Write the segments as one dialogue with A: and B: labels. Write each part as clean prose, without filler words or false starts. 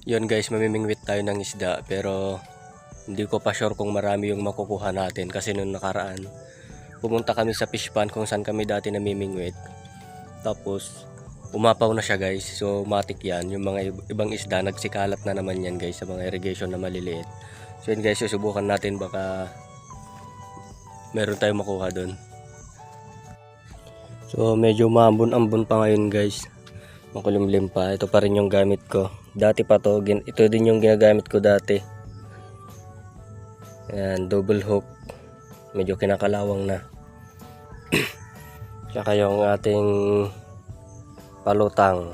A: Yun guys, mamimingwit tayo ng isda pero hindi ko pa sure kung marami yung makukuha natin kasi nung nakaraan pumunta kami sa fish pond kung saan kami dati namimingwit. Tapos umapaw na siya guys, so matik yan. Yung mga ibang isda nagsikalat na naman yan guys sa mga irrigation na maliliit. So yun guys, susubukan natin baka meron tayong makuha doon. So medyo maambon-ambon pa ngayon guys, makulimlim pa. Ito pa rin yung gamit ko dati pa to, ito din yung ginagamit ko dati. Ayan, double hook, medyo kinakalawang na. Tsaka yung ating palutang.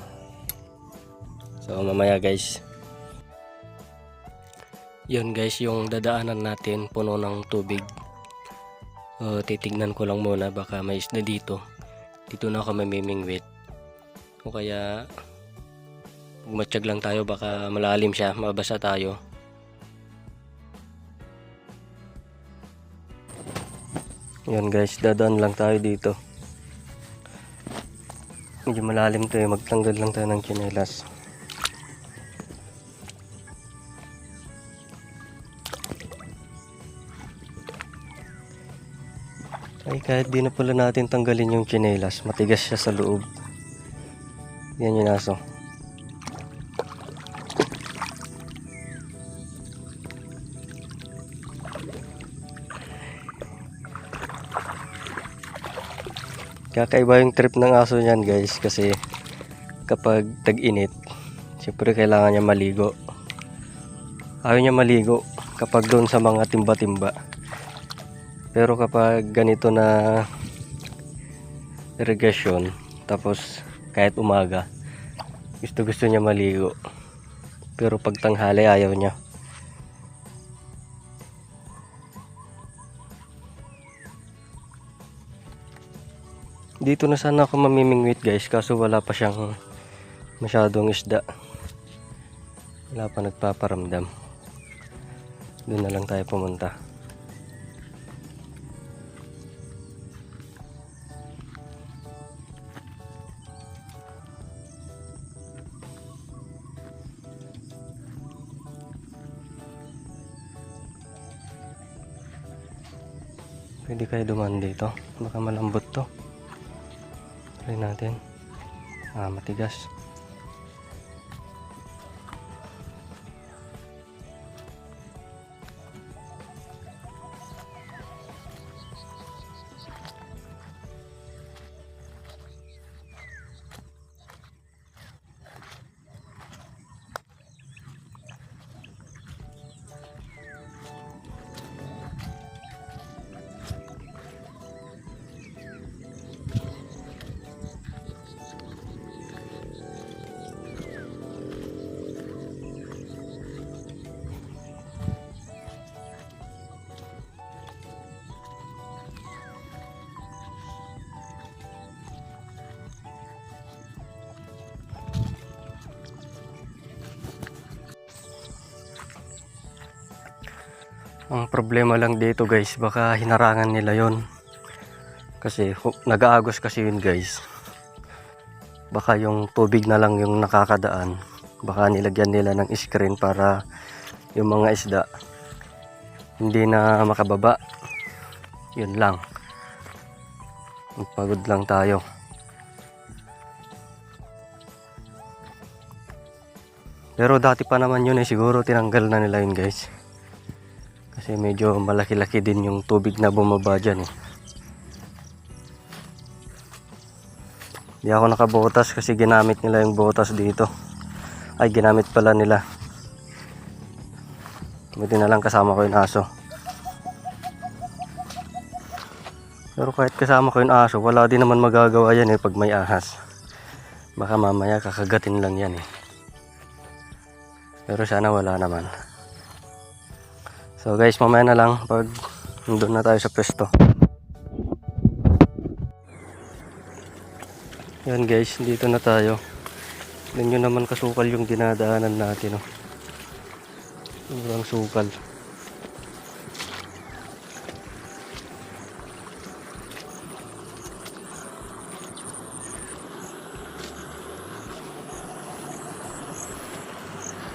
A: So mamaya guys, yun guys yung dadaanan natin puno ng tubig. So titignan ko lang muna baka may isda dito. Dito na ako mamimingwit. O kaya matiyag lang tayo, baka malalim siya, mabasa tayo. Yan guys, dadaan lang tayo dito. Medyo malalim to eh, magtanggal lang tayo ng tsinelas. Ay, kahit di na pala natin tanggalin yung tsinelas, matigas siya sa loob. Yan yung aso. Kakaiba yung trip ng aso niyan guys, kasi kapag tag-init, siyempre kailangan niya maligo. Ayaw niya maligo kapag doon sa mga timba-timba. Pero kapag ganito na irrigation, tapos kahit umaga, gusto niya maligo. Pero pag tanghali ayaw niya. Dito na sana ako mamimingwit guys, kaso wala pa siyang masyadong isda. Wala pa nagpaparamdam. Doon na lang tayo pumunta. Pwede kayo dumaan dito, baka malambot to. Try natin. Matigas. Ang problema lang dito guys, baka hinarangan nila yon. Kasi nag-aagos kasi yun guys. Baka yung tubig na lang yung nakakadaan. Baka nilagyan nila ng screen para yung mga isda hindi na makababa. Yun lang. Pagod lang tayo. Pero dati pa naman yun eh, siguro tinanggal na nila yun guys. Kasi medyo malaki-laki din yung tubig na bumaba dyan eh. Di ako nakabotas kasi ginamit nila yung botas dito. Ay, ginamit pala nila. Buti na lang kasama ko yung aso. Pero kahit kasama ko yung aso, wala din naman magagawa yan eh pag may ahas. Baka mamaya kakagatin lang yan eh. Pero sana wala naman. So guys, mamaya na lang pag nandun na tayo sa pwesto. Yan guys, dito na tayo. Tignan nyo naman kasukal yung dinadaanan natin. Oh. Sobrang sukal.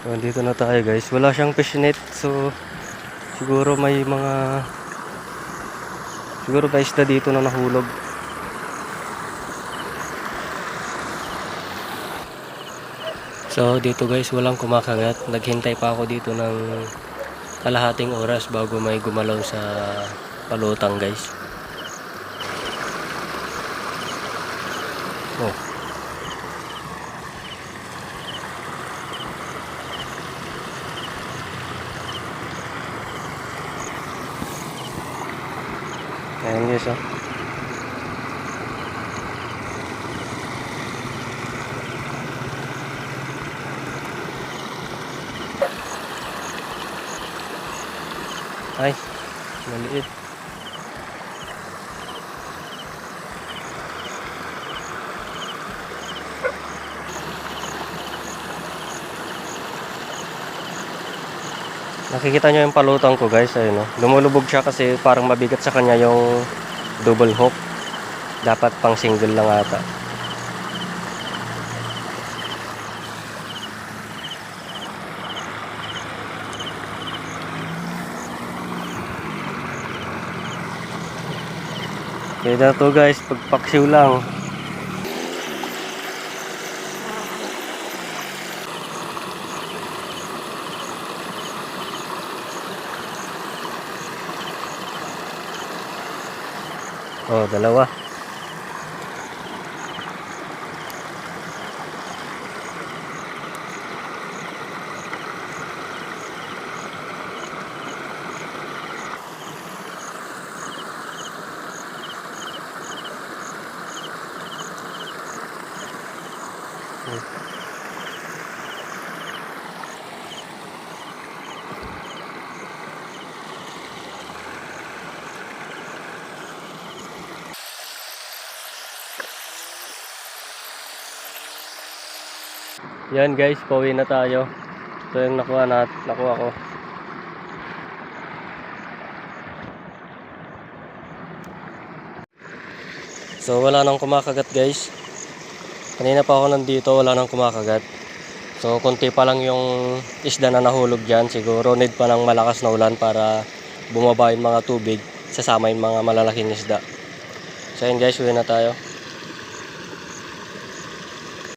A: So, dito na tayo guys. Wala siyang fishnet. So, siguro may isda dito na nahulog. So, dito guys, walang kumakagat. Naghintay pa ako dito ng kalahating oras bago may gumalaw sa palutang guys. Oh. Ayan guys, oh. Ay, maliit. Nakikita nyo yung palutang ko guys, ayun oh. Lumulubog siya kasi parang mabigat sa kanya yung double hook. Dapat pang single lang ata. Kaya na to guys, pagpaksiw lang. Oh, dalawa. Yan guys, pauwi na tayo. Ito yung nakuha ko. So wala nang kumakagat guys. Kanina pa ako nandito, wala nang kumakagat. So konti pa lang yung isda na nahulog dyan. Siguro need pa ng malakas na ulan para bumaba yung mga tubig, sasama yung mga malalaking isda. So yun guys, uwi na tayo.